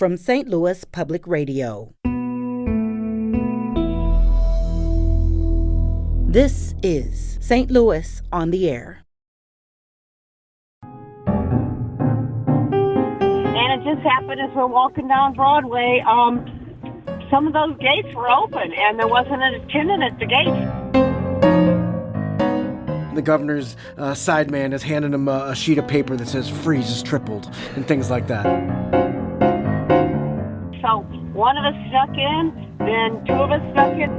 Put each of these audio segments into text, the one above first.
from St. Louis Public Radio. This is St. Louis on the Air. And it just happened as we're walking down Broadway, some of those gates were open and there wasn't an attendant at the gates. The governor's sideman is handing him a sheet of paper that says freeze is tripled and things like that. So one of us snuck in, then two of us snuck in.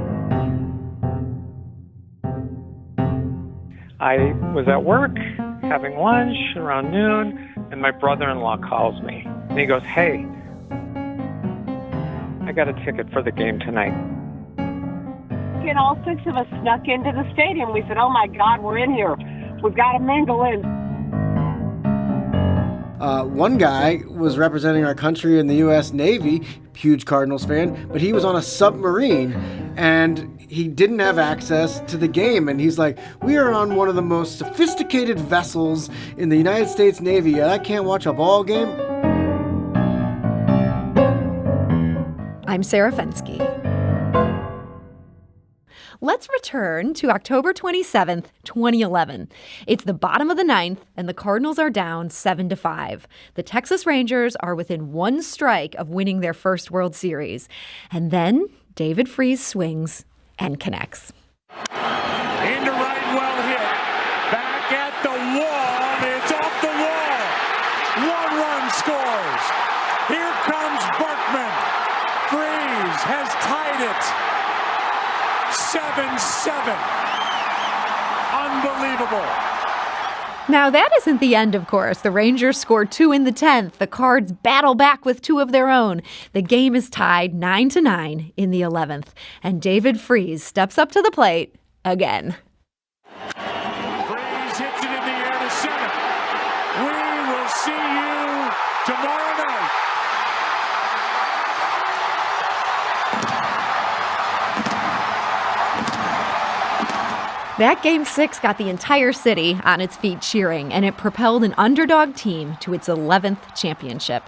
I was at work having lunch around noon, and my brother-in-law calls me. And he goes, "Hey, I got a ticket for the game tonight." And all six of us snuck into the stadium. We said, "Oh my God, we're in here. We've got to mingle in." One guy was representing our country in the U.S. Navy, huge Cardinals fan, but he was on a submarine and he didn't have access to the game. And he's like, "We are on one of the most sophisticated vessels in the United States Navy, yet I can't watch a ball game." I'm Sarah Fensky. Let's return to October 27th, 2011. It's the bottom of the ninth, and the Cardinals are down 7-5. The Texas Rangers are within one strike of winning their first World Series. And then David Freese swings and connects. Into right, well hit. Back at the wall. It's off the wall. 1 run scores. Here comes Berkman. Freese has tied it. 7-7. Unbelievable. Now, that isn't the end, of course. The Rangers score 2 in the 10th. The Cards battle back with 2 of their own. The game is tied 9-9 in the 11th. And David Freese steps up to the plate again. Freese hits it in the air to center. We will see you tomorrow night. That Game 6 got the entire city on its feet cheering, and it propelled an underdog team to its 11th championship.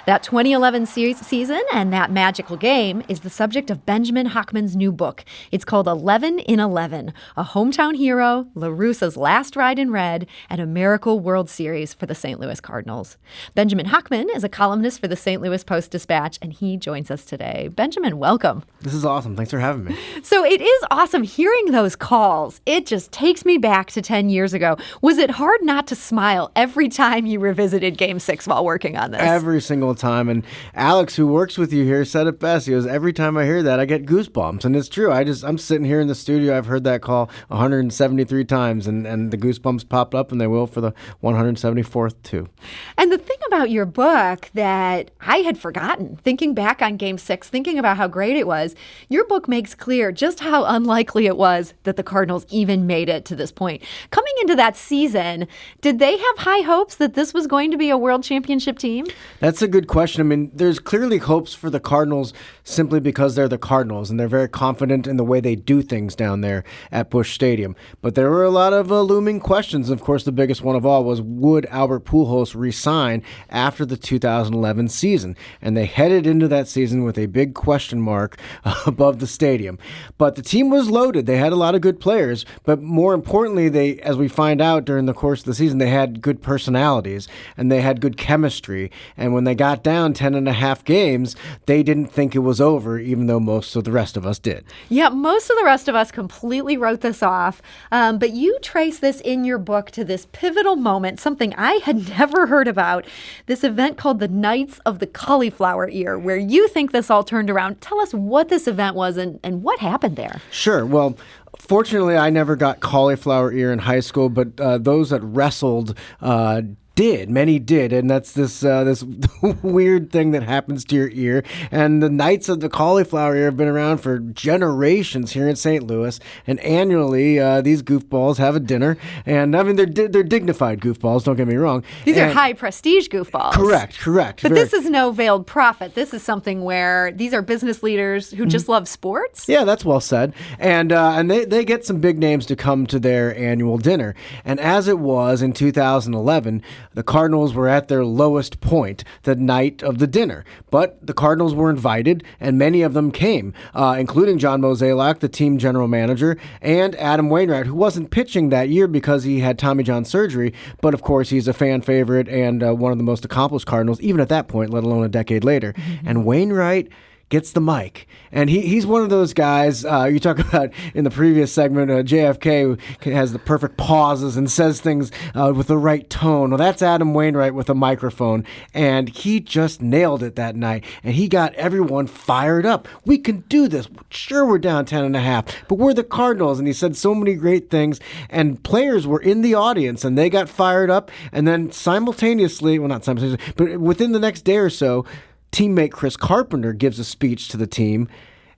That 2011 season and that magical game is the subject of Benjamin Hochman's new book. It's called 11 in 11, a hometown hero, La Russa's last ride in red, and a miracle World Series for the St. Louis Cardinals. Benjamin Hochman is a columnist for the St. Louis Post-Dispatch, and he joins us today. Benjamin, welcome. This is awesome. Thanks for having me. So it is awesome hearing those calls. It just takes me back to 10 years ago. Was it hard not to smile every time you revisited Game 6 while working on this? Every single time. And Alex, who works with you here, said it best. He goes, every time I hear that, I get goosebumps. And it's true. I'm sitting here in the studio. I've heard that call 173 times, and the goosebumps popped up, and they will for the 174th, too. And the thing about your book that I had forgotten, thinking back on Game 6, thinking about how great it was, your book makes clear just how unlikely it was that the Cardinals even made it to this point. Coming into that season, did they have high hopes that this was going to be a world championship team? That's a good question. I mean, there's clearly hopes for the Cardinals simply because they're the Cardinals, and they're very confident in the way they do things down there at Busch Stadium. But there were a lot of looming questions. Of course, the biggest one of all was, would Albert Pujols resign after the 2011 season? And they headed into that season with a big question mark above the stadium. But the team was loaded. They had a lot of good players, but more importantly, they, as we find out during the course of the season, they had good personalities and they had good chemistry. And when they got down 10.5 games, they didn't think it was over, even though most of the rest of us did. Yeah, most of the rest of us completely wrote this off. But you trace this in your book to this pivotal moment, something I had never heard about, this event called the Nights of the Cauliflower Ear, where you think this all turned around. Tell us what this event was and what happened there. Sure. Well, fortunately, I never got cauliflower ear in high school, but those that wrestled did. Many did. And that's this weird thing that happens to your ear. And the Knights of the Cauliflower Ear have been around for generations here in St. Louis. And annually, these goofballs have a dinner. And I mean, they're dignified goofballs, don't get me wrong. These are high prestige goofballs. Correct. But this is no veiled profit. This is something where these are business leaders who just love sports. Yeah, that's well said. And they get some big names to come to their annual dinner. And as it was in 2011, the Cardinals were at their lowest point the night of the dinner. But the Cardinals were invited, and many of them came, including John Mozeliak, the team general manager, and Adam Wainwright, who wasn't pitching that year because he had Tommy John surgery. But, of course, he's a fan favorite and one of the most accomplished Cardinals, even at that point, let alone a decade later. Mm-hmm. And Wainwright gets the mic. And he's one of those guys, you talk about in the previous segment, JFK has the perfect pauses and says things with the right tone. Well, that's Adam Wainwright with a microphone. And he just nailed it that night. And he got everyone fired up. We can do this. Sure, we're down 10.5, but we're the Cardinals. And he said so many great things. And players were in the audience, and they got fired up. And then simultaneously, well, not simultaneously, but within the next day or so, teammate Chris Carpenter gives a speech to the team,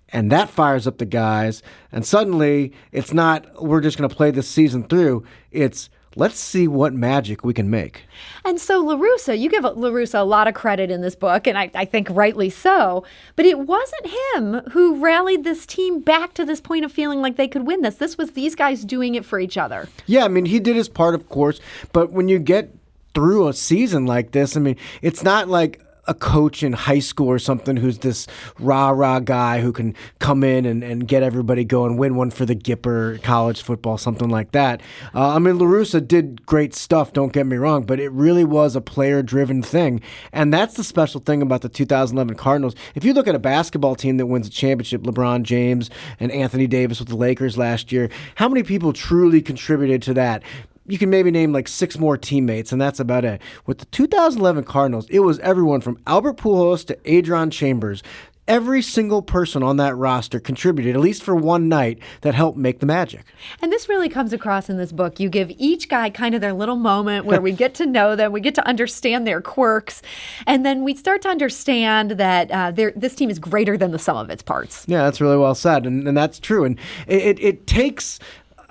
and that fires up the guys. And suddenly, it's not, we're just going to play this season through. It's, let's see what magic we can make. And so La Russa, you give La Russa a lot of credit in this book, and I think rightly so. But it wasn't him who rallied this team back to this point of feeling like they could win this. This was these guys doing it for each other. Yeah, I mean, he did his part, of course. But when you get through a season like this, I mean, it's not like a coach in high school or something who's this rah-rah guy who can come in and get everybody going, win one for the Gipper, college football, something like that. I mean, La Russa did great stuff, don't get me wrong, but it really was a player-driven thing. And that's the special thing about the 2011 Cardinals. If you look at a basketball team that wins a championship, LeBron James and Anthony Davis with the Lakers last year, how many people truly contributed to that? You can maybe name like 6 more teammates, and that's about it. With the 2011 Cardinals, it was everyone from Albert Pujols to Adron Chambers. Every single person on that roster contributed, at least for one night, that helped make the magic. And this really comes across in this book. You give each guy kind of their little moment where we get to know them, we get to understand their quirks, and then we start to understand that this team is greater than the sum of its parts. Yeah, that's really well said, and that's true. And it takes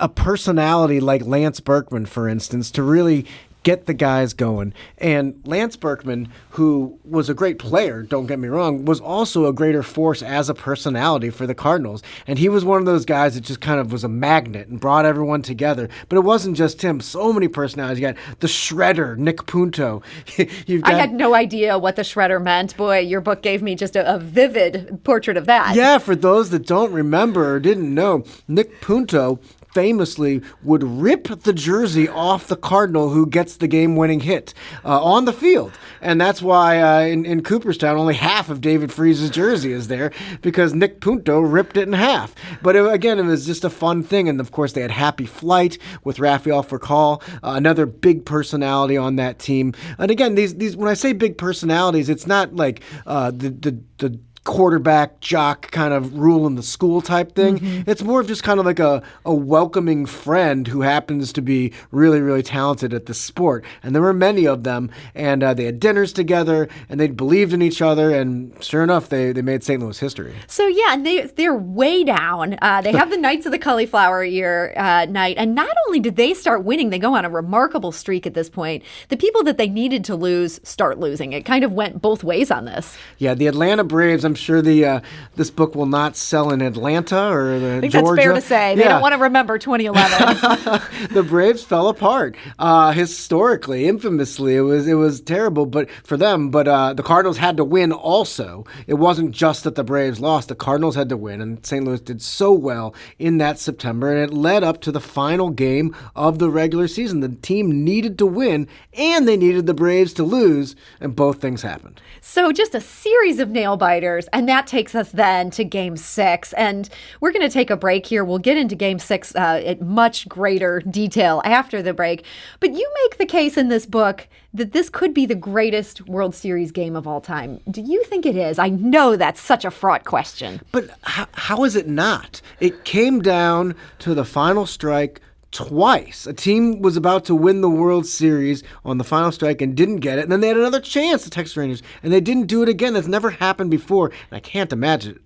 a personality like Lance Berkman, for instance, to really get the guys going. And Lance Berkman, who was a great player, don't get me wrong, was also a greater force as a personality for the Cardinals. And he was one of those guys that just kind of was a magnet and brought everyone together. But it wasn't just him. So many personalities. You got the Shredder, Nick Punto. I had no idea what the Shredder meant. Boy, your book gave me just a vivid portrait of that. Yeah, for those that don't remember or didn't know, Nick Punto famously would rip the jersey off the Cardinal who gets the game-winning hit on the field. And that's why in Cooperstown, only half of David Freese's jersey is there, because Nick Punto ripped it in half. But it was just a fun thing. And, of course, they had Happy Flight with Rafael Furcal, another big personality on that team. And, again, these when I say big personalities, it's not like the quarterback jock kind of ruling the school type thing. Mm-hmm. It's more of just kind of like a welcoming friend who happens to be really, really talented at the sport. And there were many of them, and they had dinners together, and they believed in each other, and sure enough, they made St. Louis history. So yeah, and they're way down. They have the Knights of the Cauliflower Ear night, and not only did they start winning, they go on a remarkable streak at this point. The people that they needed to lose start losing. It kind of went both ways on this. Yeah, the Atlanta Braves, I'm sure this book will not sell in Atlanta or I think Georgia. That's fair to say. They don't want to remember 2011. The Braves fell apart historically, infamously. It was terrible, but for them. But the Cardinals had to win also. It wasn't just that the Braves lost. The Cardinals had to win, and St. Louis did so well in that September, and it led up to the final game of the regular season. The team needed to win, and they needed the Braves to lose, and both things happened. So just a series of nail-biters, and that takes us then to Game 6. And we're going to take a break here. We'll get into Game 6 at much greater detail after the break. But you make the case in this book that this could be the greatest World Series game of all time. Do you think it is? I know that's such a fraught question. But how is it not? It came down to the final strike twice. A team was about to win the World Series on the final strike and didn't get it. And then they had another chance, the Texas Rangers, and they didn't do it again. That's never happened before. And I can't imagine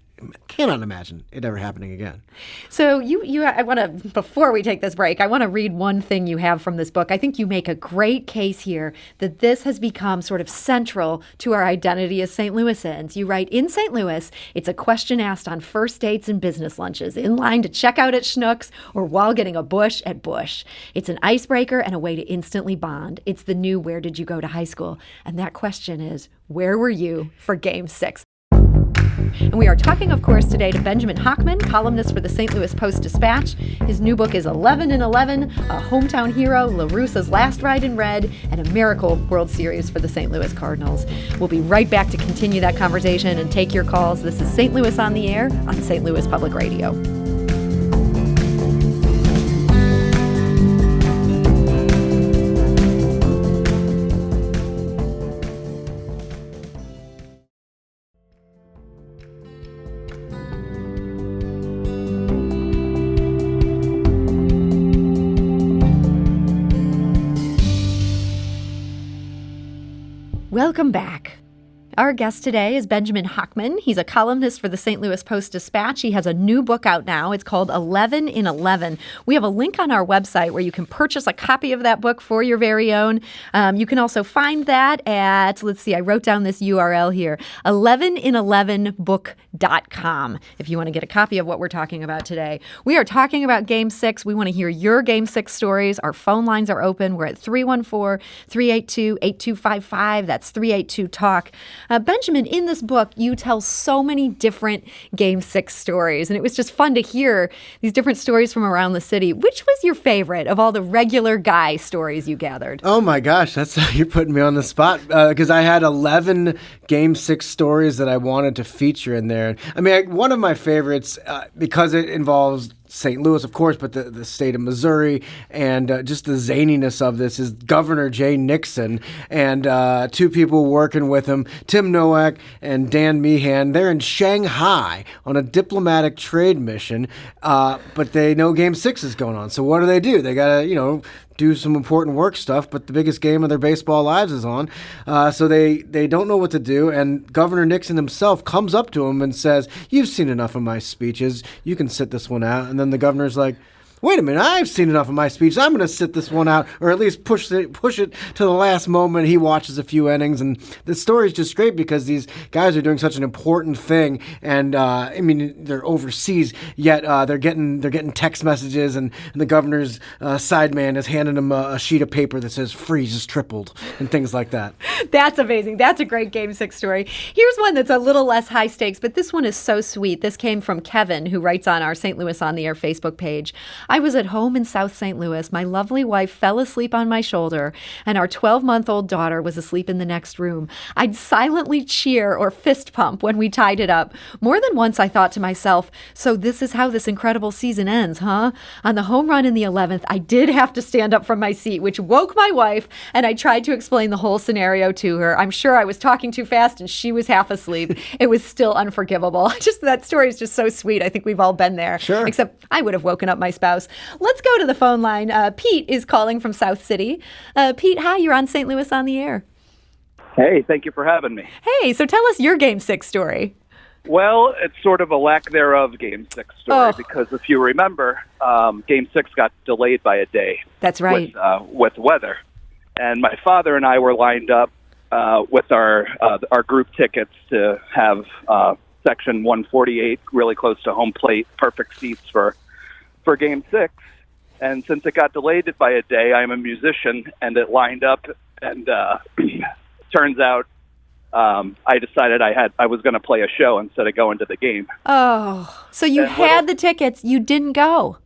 cannot imagine it ever happening again. So I want to, before we take this break, I want to read one thing you have from this book. I think you make a great case here that this has become sort of central to our identity as St. Louisans. You write, in St. Louis, it's a question asked on first dates and business lunches, in line to check out at Schnucks, or while getting a Busch at Busch. It's an icebreaker and a way to instantly bond. It's the new where did you go to high school? And that question is, where were you for Game 6? And we are talking, of course, today to Benjamin Hochman, columnist for the St. Louis Post-Dispatch. His new book is 11 in 11, a hometown hero, La Russa's last ride in red, and a miracle World Series for the St. Louis Cardinals. We'll be right back to continue that conversation and take your calls. This is St. Louis on the Air on St. Louis Public Radio. Welcome back. Our guest today is Benjamin Hochman. He's a columnist for the St. Louis Post-Dispatch. He has a new book out now. It's called 11 in 11. We have a link on our website where you can purchase a copy of that book for your very own. You can also find that at, let's see, I wrote down this URL here, 11in11book.com, if you want to get a copy of what we're talking about today. We are talking about Game 6. We want to hear your Game 6 stories. Our phone lines are open. We're at 314-382-8255. That's 382-TALK. Benjamin, in this book, you tell so many different Game 6 stories, and it was just fun to hear these different stories from around the city. Which was your favorite of all the regular guy stories you gathered? Oh my gosh, you're putting me on the spot, because I had 11 Game 6 stories that I wanted to feature in there. I mean, one of my favorites, because it involves St. Louis, of course, but the state of Missouri, and just the zaniness of this is Governor Jay Nixon and two people working with him, Tim Nowak and Dan Meehan. They're in Shanghai on a diplomatic trade mission, but they know Game 6 is going on. So what do? They got to, do some important work stuff, but the biggest game of their baseball lives is on. So they don't know what to do, and Governor Nixon himself comes up to him and says, "You've seen enough of my speeches. You can sit this one out." And then the governor's like, "Wait a minute, I've seen enough of my speeches. I'm going to sit this one out," or at least push it to the last moment. He watches a few innings, and the story is just great because these guys are doing such an important thing, and they're overseas, yet they're getting text messages, and the governor's side man is handing them a sheet of paper that says "freeze is tripled" and things like that. That's amazing. That's a great Game 6 story. Here's one that's a little less high stakes, but this one is so sweet. This came from Kevin, who writes on our St. Louis on the Air Facebook page. I was at home in South St. Louis. My lovely wife fell asleep on my shoulder, and our 12-month-old daughter was asleep in the next room. I'd silently cheer or fist pump when we tied it up. More than once I thought to myself, so this is how this incredible season ends, huh? On the home run in the 11th, I did have to stand up from my seat, which woke my wife, and I tried to explain the whole scenario to her. I'm sure I was talking too fast, and she was half asleep. It was still unforgivable. That story is just so sweet. I think we've all been there. Sure. Except I would have woken up my spouse. Let's go to the phone line. Pete is calling from South City. Pete, hi, you're on St. Louis on the Air. Hey, thank you for having me. Hey, so tell us your Game 6 story. Well, it's sort of a lack thereof Game 6 story because if you remember, Game 6 got delayed by a day. That's right. With weather. And my father and I were lined up with our group tickets to have Section 148 really close to home plate, perfect seats for Game 6. And since it got delayed by a day, I'm a musician, and it lined up, and turns out I decided I was going to play a show instead of going to the game. Oh, so you had the tickets, you didn't go.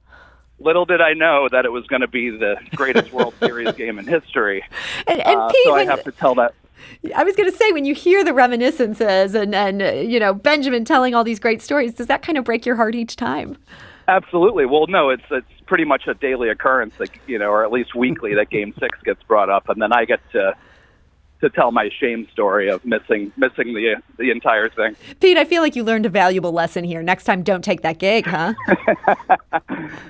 Little did I know that it was going to be the greatest World Series game in history. And Pete, so I have to tell that. I was going to say, when you hear the reminiscences and Benjamin telling all these great stories, does that kind of break your heart each time? Absolutely. Well, no, it's pretty much a daily occurrence, or at least weekly, that Game 6 gets brought up, and then I get to to tell my shame story of missing the entire thing. Pete, I feel like you learned a valuable lesson here. Next time, don't take that gig, huh?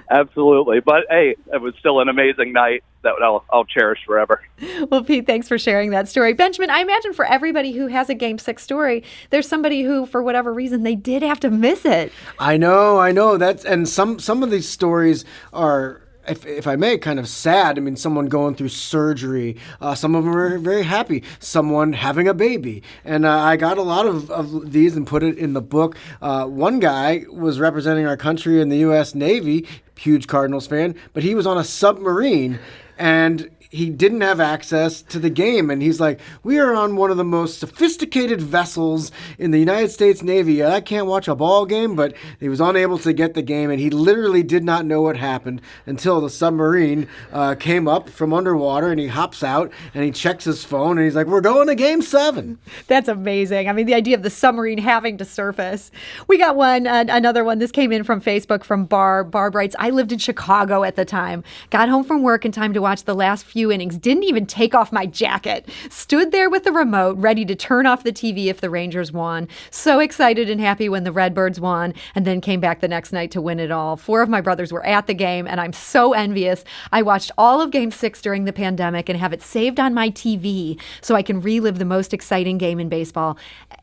Absolutely. But hey, it was still an amazing night that I'll cherish forever. Well, Pete, thanks for sharing that story. Benjamin, I imagine for everybody who has a Game 6 story, there's somebody who, for whatever reason, they did have to miss it. I know. And some of these stories are, if I may, kind of sad. I mean, someone going through surgery. Some of them are very happy. Someone having a baby. And I got a lot of these and put it in the book. One guy was representing our country in the U.S. Navy, huge Cardinals fan, but he was on a submarine and he didn't have access to the game. And he's like, we are on one of the most sophisticated vessels in the United States Navy. I can't watch a ball game, but he was unable to get the game. And he literally did not know what happened until the submarine came up from underwater, and he hops out and he checks his phone and he's like, we're going to Game 7. That's amazing. I mean, the idea of the submarine having to surface. We got another one. This came in from Facebook from Barb. Barb writes, I lived in Chicago at the time. Got home from work in time to watch the last few innings. Didn't even take off my jacket. Stood there with the remote, ready to turn off the TV if the Rangers won. So excited and happy when the Redbirds won, and then came back the next night to win it all. 4 of my brothers were at the game, and I'm so envious. I watched all of Game 6 during the pandemic and have it saved on my TV so I can relive the most exciting game in baseball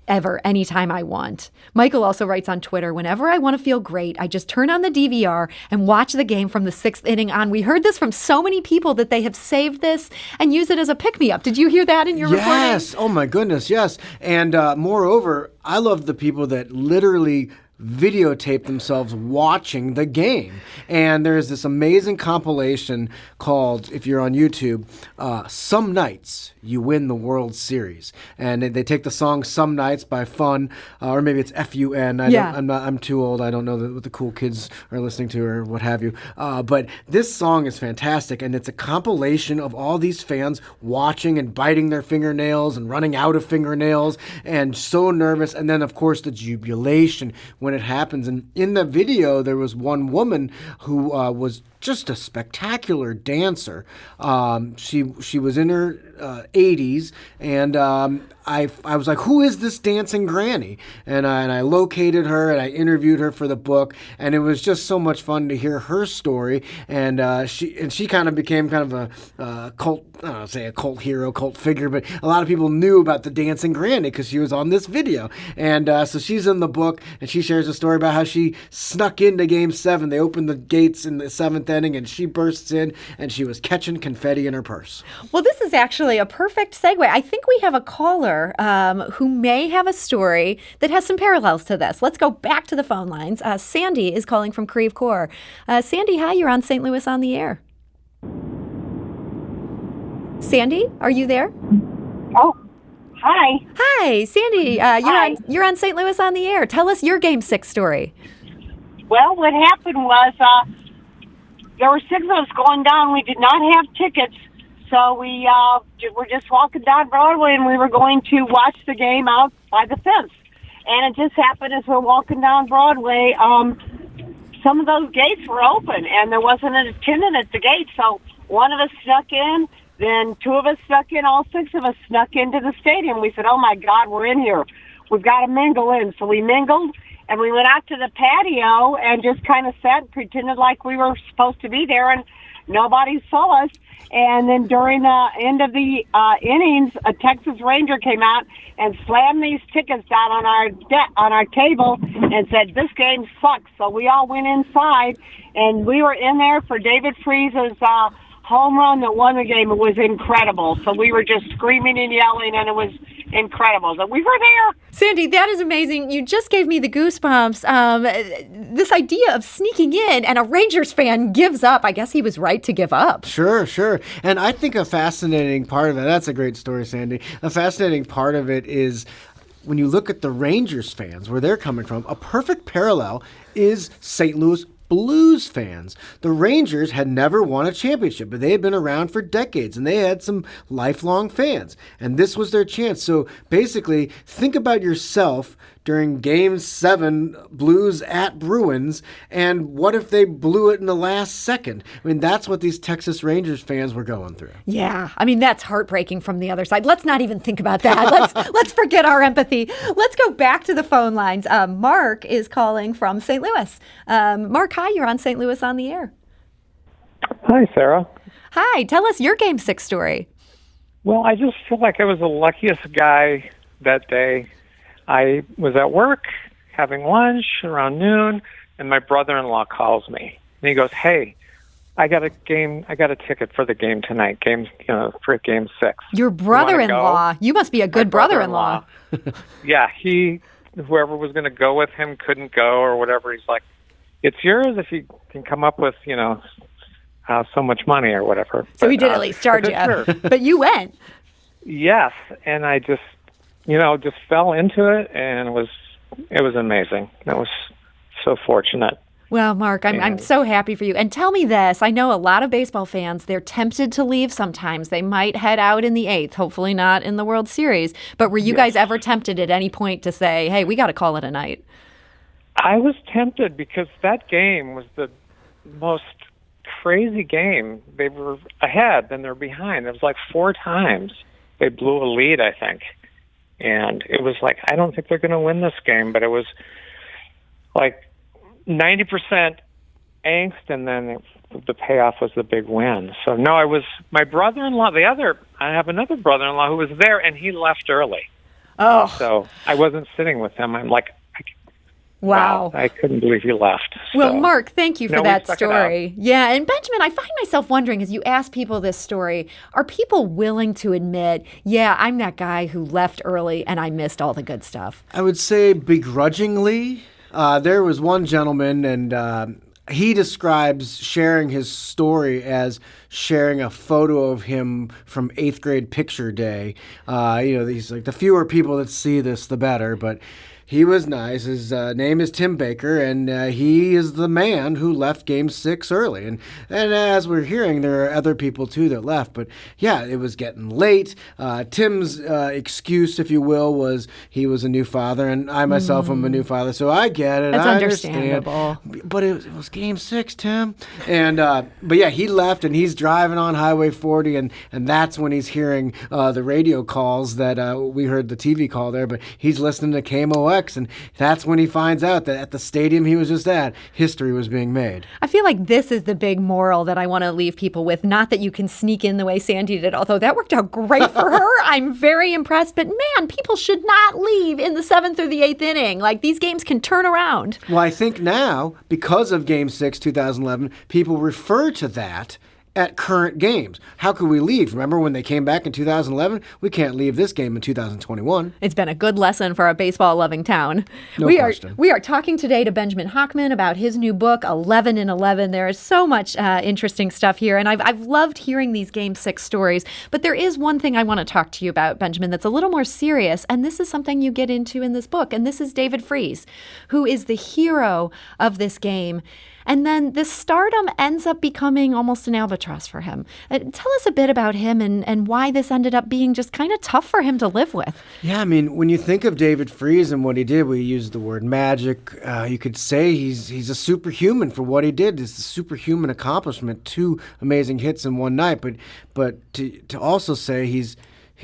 ever, anytime I want. Michael also writes on Twitter, whenever I want to feel great, I just turn on the DVR and watch the game from the 6th inning on. We heard this from so many people that they have saved this and use it as a pick-me-up. Did you hear that in your reporting? Yes. Oh, my goodness, yes. And moreover, I love the people that literally videotape themselves watching the game. And there's this amazing compilation called, if you're on YouTube, Some Nights You Win the World Series. And they take the song Some Nights by Fun, or maybe it's F-U-N. I'm too old. I don't know what the cool kids are listening to or what have you. But this song is fantastic, and it's a compilation of all these fans watching and biting their fingernails and running out of fingernails and so nervous. And then, of course, the jubilation when it happens. And in the video, there was one woman who was just a spectacular dancer. She was in her 80s, and I was like, who is this dancing granny? And I located her and I interviewed her for the book, and it was just so much fun to hear her story. And she kind of became kind of a cult, I don't know, say a cult hero, cult figure, but a lot of people knew about the dancing granny because she was on this video. And so she's in the book, and she shares a story about how she snuck into Game 7. They opened the gates in the 7th inning, and she bursts in, and she was catching confetti in her purse. Well, this is actually a perfect segue. I think we have a caller who may have a story that has some parallels to this. Let's go back to the phone lines. Sandy is calling from Creve Coeur. Sandy, hi, you're on St. Louis on the Air. Sandy, are you there? Oh, hi. Hi, Sandy. You're on St. Louis on the Air. Tell us your Game 6 story. Well, what happened was there were 6 of us going down. We did not have tickets, so we were just walking down Broadway, and we were going to watch the game out by the fence. And it just happened as we're walking down Broadway, some of those gates were open, and there wasn't an attendant at the gate. So one of us snuck in, then 2 of us snuck in, all 6 of us snuck into the stadium. We said, oh, my God, we're in here. We've got to mingle in. So we mingled, and we went out to the patio and just kind of sat and pretended like we were supposed to be there, and nobody saw us. And then during the end of the innings, a Texas Ranger came out and slammed these tickets down on our table and said, this game sucks. So we all went inside, and we were in there for David Freese's home run that won the game. It was incredible. So we were just screaming and yelling, and it was incredible. So we were there. Sandy, that is amazing. You just gave me the goosebumps. This idea of sneaking in, and a Rangers fan gives up. I guess he was right to give up. Sure. And I think a fascinating part of it, that's a great story, Sandy. A fascinating part of it is when you look at the Rangers fans, where they're coming from, a perfect parallel is St. Louis Blues fans. The Rangers had never won a championship, but they had been around for decades, and they had some lifelong fans, and this was their chance. So basically, think about yourself during Game 7, Blues at Bruins, and what if they blew it in the last second? I mean, that's what these Texas Rangers fans were going through. Yeah, I mean, that's heartbreaking from the other side. Let's not even think about that. Let's forget our empathy. Let's go back to the phone lines. Mark is calling from St. Louis. Mark, hi, you're on St. Louis on the air. Hi, Sarah. Hi, tell us your Game 6 story. Well, I just feel like I was the luckiest guy that day. I was at work having lunch around noon, and my brother-in-law calls me. And he goes, "Hey, I got a ticket for the game tonight, for Game 6. Your brother-in-law. You must be a good brother-in-law. Yeah, whoever was going to go with him couldn't go or whatever. He's like, it's yours if you can come up with, so much money or whatever. So he did at least charge you. Sure. But you went. Yes, and I just fell into it, and it was amazing. I was so fortunate. Well, Mark, I'm so happy for you. And tell me this. I know a lot of baseball fans, they're tempted to leave sometimes. They might head out in the 8th, hopefully not in the World Series. But were you guys ever tempted at any point to say, hey, we got to call it a night? I was tempted because that game was the most crazy game. They were ahead, then they're behind. It was like 4 times they blew a lead, I think. And it was like, I don't think they're going to win this game, but it was like 90% angst, and then the payoff was the big win. So, no, my brother-in-law, I have another brother-in-law who was there, and he left early. Oh. So I wasn't sitting with him. I'm like, wow. I couldn't believe he left. Well, So, Mark, thank you for we that stuck it out. story. Yeah, and Benjamin, I find myself wondering, as you ask people this story, are people willing to admit, yeah, I'm that guy who left early and I missed all the good stuff? I would say begrudgingly. There was one gentleman, and he describes sharing his story as sharing a photo of him from 8th grade picture day. He's like, the fewer people that see this, the better, but he was nice. His name is Tim Baker, and he is the man who left Game 6 early. And as we're hearing, there are other people, too, that left. But, yeah, it was getting late. Tim's excuse, if you will, was he was a new father, and I myself am a new father, so I get it. That's I understandable. Understand. But it was Game 6, Tim. And but, yeah, he left, and he's driving on Highway 40, and that's when he's hearing the radio calls that we heard the TV call there, but he's listening to KMOX. And that's when he finds out that at the stadium he was just at, history was being made. I feel like this is the big moral that I want to leave people with. Not that you can sneak in the way Sandy did, although that worked out great for her. I'm very impressed. But man, people should not leave in the 7th or the 8th inning. Like, these games can turn around. Well, I think now, because of Game 6, 2011, people refer to that at current games. How could we leave? Remember when they came back in 2011? We can't leave this game in 2021. It's been a good lesson for a baseball-loving town. No question. We are talking today to Benjamin Hochman about his new book, 11 in 11. There is so much interesting stuff here, and I've loved hearing these Game 6 stories. But there is one thing I want to talk to you about, Benjamin, that's a little more serious, and this is something you get into in this book, and this is David Freese, who is the hero of this game. And then this stardom ends up becoming almost an albatross for him. Tell us a bit about him and why this ended up being just kind of tough for him to live with. Yeah, I mean, when you think of David Freese and what he did, we use the word magic. You could say he's a superhuman for what he did. It's a superhuman accomplishment, 2 amazing hits in one night. But to also say he's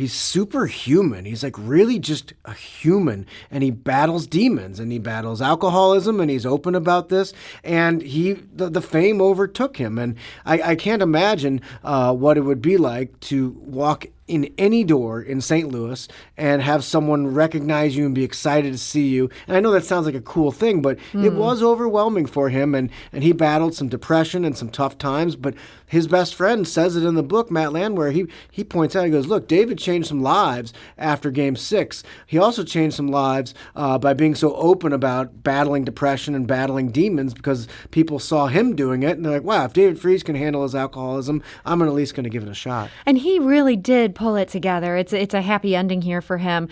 superhuman. He's like really just a human, and he battles demons, and he battles alcoholism, and he's open about this, and the fame overtook him. And I can't imagine what it would be like to walk in any door in St. Louis and have someone recognize you and be excited to see you. And I know that sounds like a cool thing, but it was overwhelming for him, and he battled some depression and some tough times. But his best friend says it in the book, Matt Landwehr. He points out, he goes, look, David changed some lives after Game 6. He also changed some lives by being so open about battling depression and battling demons, because people saw him doing it, and they're like, wow, if David Freese can handle his alcoholism, I'm at least going to give it a shot. And he really did pull it together. It's a happy ending here for him.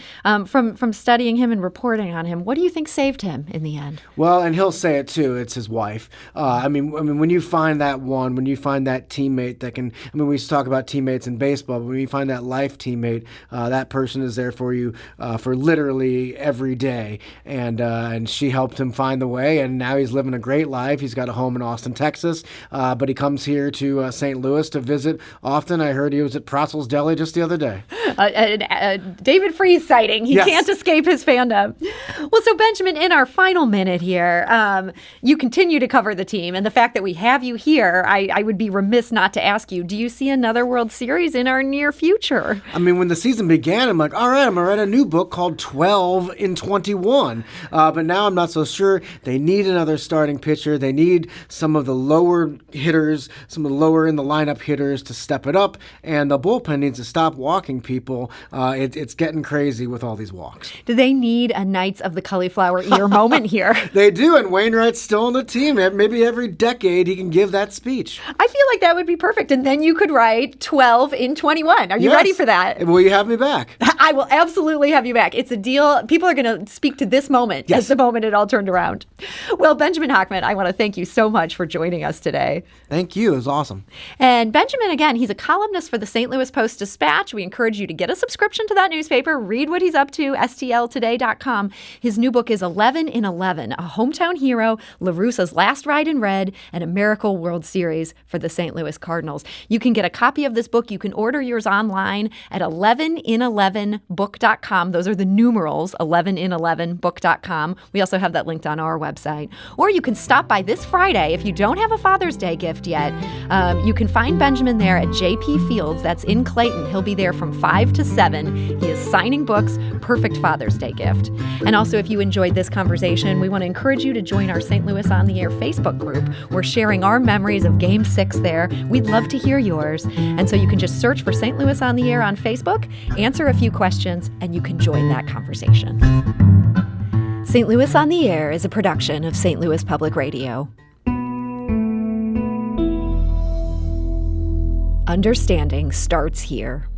From studying him and reporting on him, what do you think saved him in the end? Well, and he'll say it too. It's his wife. I mean, when you find when you find that teammate that can. I mean, we used to talk about teammates in baseball, but when you find that life teammate, that person is there for you for literally every day. And she helped him find the way, and now he's living a great life. He's got a home in Austin, Texas, but he comes here to St. Louis to visit often. I heard he was at Protzel's Deli just the other day. David Freese sighting. He Yes. can't escape his fandom. Well, so Benjamin, in our final minute here, you continue to cover the team, and the fact that we have you here, I would be remiss not to ask you, do you see another World Series in our near future? I mean, when the season began, I'm like, all right, I'm going to write a new book called 12 in 21. But now I'm not so sure. They need another starting pitcher. They need some of the lower hitters, some of the lower in the lineup hitters to step it up. And the bullpen needs to stop walking people. It's getting crazy with all these walks. Do they need a Knights of the Cauliflower Ear moment here? They do, and Wainwright's still on the team. Maybe every decade he can give that speech. I feel like that would be perfect. And then you could write 12 in 21. Are you Yes. ready for that? Will you have me back? I will absolutely have you back. It's a deal. People are going to speak to this moment Yes. as the moment it all turned around. Well, Benjamin Hochman, I want to thank you so much for joining us today. Thank you. It was awesome. And Benjamin, again, he's a columnist for the St. Louis Post-Dispatch. We encourage you to get a subscription to that newspaper, read what he's up to, stltoday.com. His new book is 11 in 11, a hometown hero, LaRussa's last ride in red, and a miracle World Series for the St. Louis Cardinals. You can get a copy of this book. You can order yours online at 11in11book.com. Those are the numerals, 11in11book.com. We also have that linked on our website. Or you can stop by this Friday if you don't have a Father's Day gift yet. You can find Benjamin there at JP Fields. That's in Clayton. He'll be there from 5 to 7. He is signing books. Perfect Father's Day gift. And also, if you enjoyed this conversation, we want to encourage you to join our St. Louis on the Air Facebook group. We're sharing our memories of Game 6 there. We'd love to hear yours. And so you can just search for St. Louis on the Air on Facebook, answer a few questions, and you can join that conversation. St. Louis on the Air is a production of St. Louis Public Radio. Understanding starts here.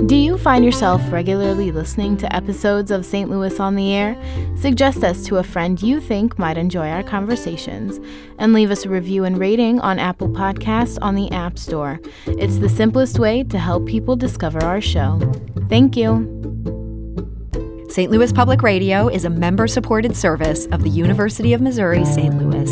Do you find yourself regularly listening to episodes of St. Louis on the Air? Suggest us to a friend you think might enjoy our conversations, and leave us a review and rating on Apple Podcasts on the App Store. It's the simplest way to help people discover our show. Thank you. St. Louis Public Radio is a member-supported service of the University of Missouri, St. Louis.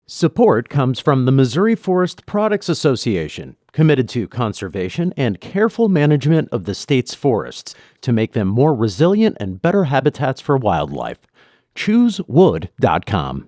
Support comes from the Missouri Forest Products Association, committed to conservation and careful management of the state's forests to make them more resilient and better habitats for wildlife. ChooseWood.com.